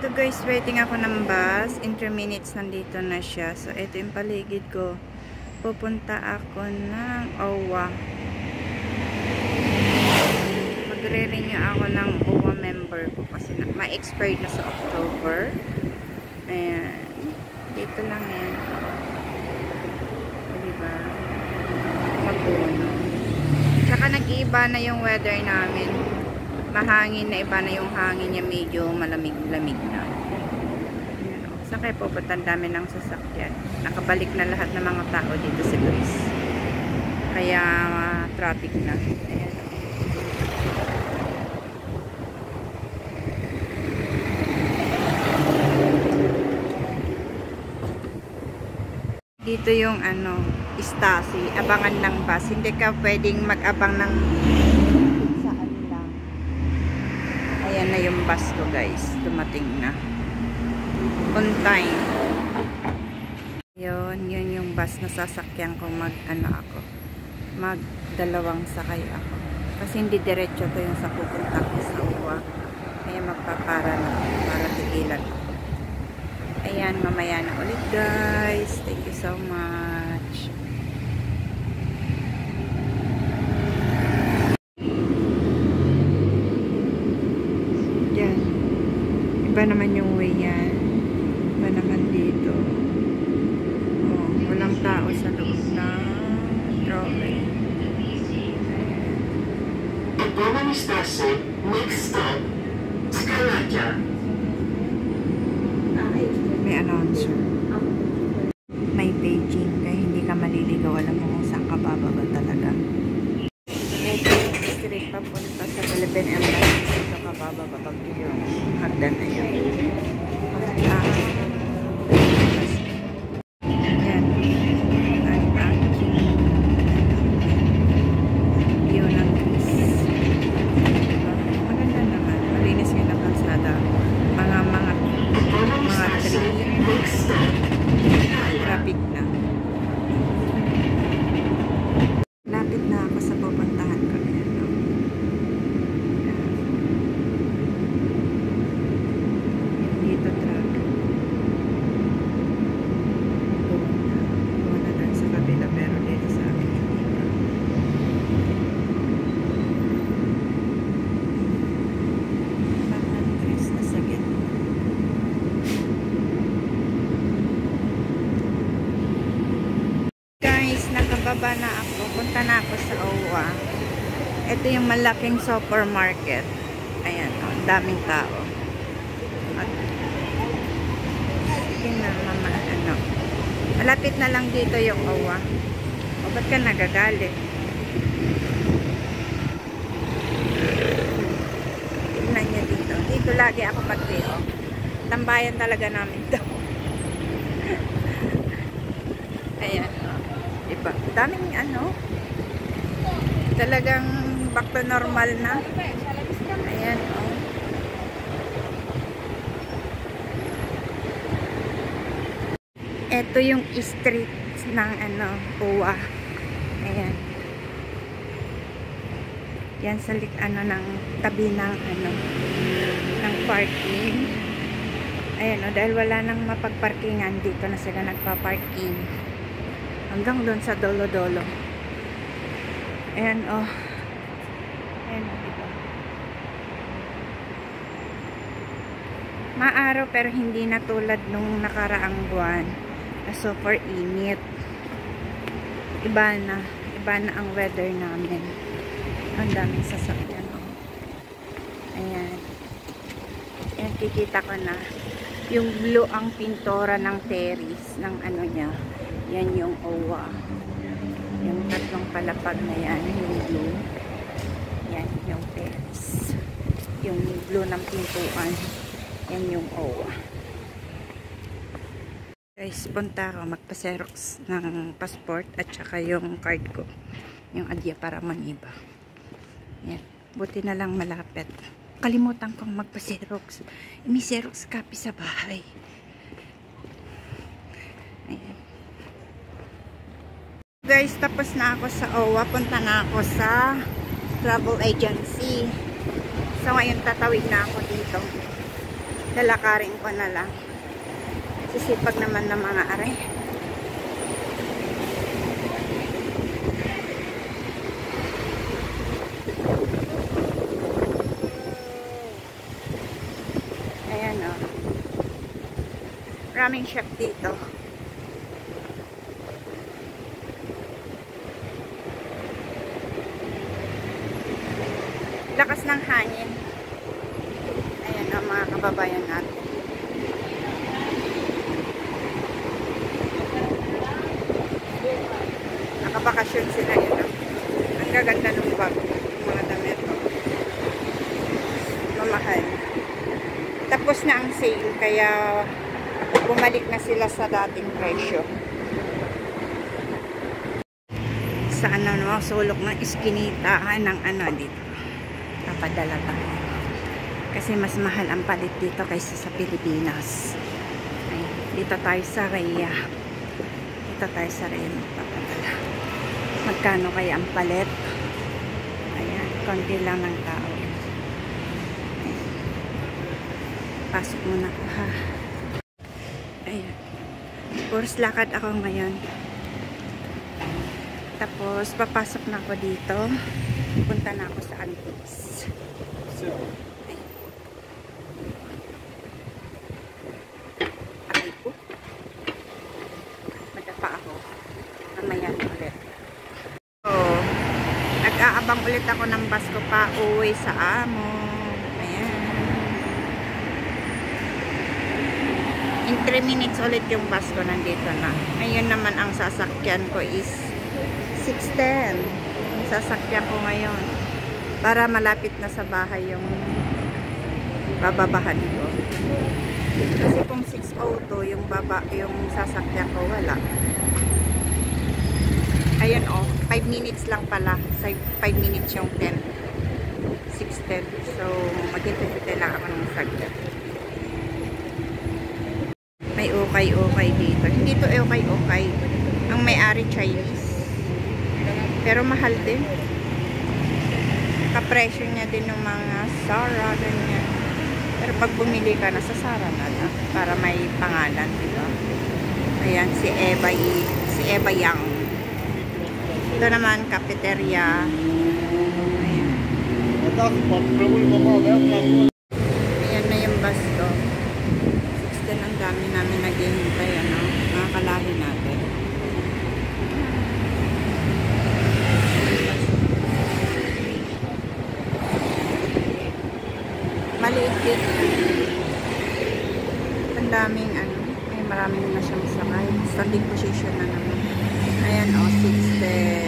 Ito guys, waiting ako ng bus. In 3 minutes nandito na siya. So, ito yung paligid ko. Pupunta ako ng OWA. Magre-renew ako ng OWA member ko kasi ma-expired na sa October. Ayan. Dito lang yan. Diba? Mapuno. Tsaka nag-iiba na yung weather namin. Mahangin na, iba na yung hangin niya, medyo malamig-lamig na. Saan kayo pupunta? Ang dami ng sasakyan. Nakabalik na lahat ng mga tao dito sa Greece. Kaya traffic na. Ayan. Dito yung Stasi, abangan ng bus. Hindi ka pwedeng mag-abang ng ayan na yung bus ko guys. Dumating na. On time. Yun yung bus na sasakyan ko magdalawang sakay ako. Kasi hindi diretso to yung sa pupunta ko sa UWA. Kaya magpapara na para tigilan. Ayan, mamaya na ulit guys. Thank you so much. Iba naman yung way yan. Iba naman dito. Oh, walang tao sa loob na trolley. Next stop, Skalaja. May announcer. May Beijing. Kaya hindi ka maliligaw. Alam mo kung saan ka bababa talaga. May street papunta sa Philippine Embassy. Dito ka bababa pag yung hagdan na yan. Yan. Ang view ng Greece. Maganda naman. Malinis yung kalsada. Mga tree. Traffic na. Lapit na ako sa pupuntahan ko. Dito traffic. Doon na doon sa kabila pero dito sa amin hindi pa. Patris na sa gitna. Guys, nakababa na ako. Punta na ako sa OWA. Ito yung malaking supermarket. Ayan, ang daming tao. Malapit na lang dito yung OWA. O ba't ka nagagalit? Tignan nyo dito. Dito lagi ako mag-vlog. Tambayan talaga namin to. Ayan. Diba? Daming talagang back to normal na. Ayan. Ito yung street ng OWA. Ayan. Yan sa ng tabi ng ng parking. Ayan dahil wala nang mapagparkingan, dito na sila nagpa-parking. Hanggang doon sa dolo-dolo. Ayan Ayan diba? Maaraw pero hindi na tulad nung nakaraang buwan. Super init. Iba na ang weather namin. Ang daming sasakyan. Ayan. Ayan, kikita ko na yung blue ang pintora ng terrace ng niya. Yan yung OWA. Yung tatlong palapag na yan, yung blue. Yan yung terrace. Yung blue ng pintuan. Yan yung OWA. Guys, punta ako magpa-xerox ng passport at saka yung card ko. Yung adya para maniba. Yan. Buti na lang malapit. Kalimutan kong magpa-xerox. May xerox copy sa bahay. Ayan. Guys, tapos na ako sa OWA. Punta na ako sa travel agency. So, ngayon tatawid na ako dito. Lalakarin ko na lang. Sisipag naman ng mga are. Ayan o. Maraming shop dito. Lakas ng hangin. Ayan o mga kababayan natin. Nakabakasyon sila yun. Ang gaganda ng bag. Mga damit. Mamahal. Tapos na ang sale. Kaya bumalik na sila sa dating presyo. Sa no, sulok ng iskinita ng dito. Napadala tayo. Kasi mas mahal ang palit dito kaysa sa Pilipinas. Ay, dito tayo sa Rhea. Dito tayo sa Rhea magpapadala. Magkano kaya ang palit? Ayan, konti lang ng tao. Ayan. Pasok muna ko ha. Ayan. Puros lakad ako ngayon. Tapos, papasok na ako dito. Punta na ako sa Antiques. Aray ko. Madapa ako. Mamaya ulit. So, nag-aabang ulit ako ng bus ko pa uwi sa amo. Ayan. In 3 minutes ulit yung bus ko nandito na. Ngayon naman ang sasakyan ko is 6:10. Ang sasakyan ko ngayon. Para malapit na sa bahay yung bababahan ko. Kasi kung 6:02 yung sasakyan ko wala. Ayan 5 minutes lang pala. 5 minutes yung 10. 6:10. So, maghintay-hintay lang ako ng saglit. May ukay-ukay dito. Hindi to ukay-ukay. Ang may-ari Chinese. Pero mahal din. Kapresyo niya din ng mga Zara, ganyan. Pero pag bumili ka na sa Zara na lang. Para may pangalan, diba? Ayan, si Eva Yang. Ito naman, cafeteria. Ayan. Ayan na yung bus ko. 6:10 ang dami namin naghihintay, mga kalahi natin. Maliit din. Ang daming may maraming na siyang sakay. Standing position na naman. Ayan 6:10.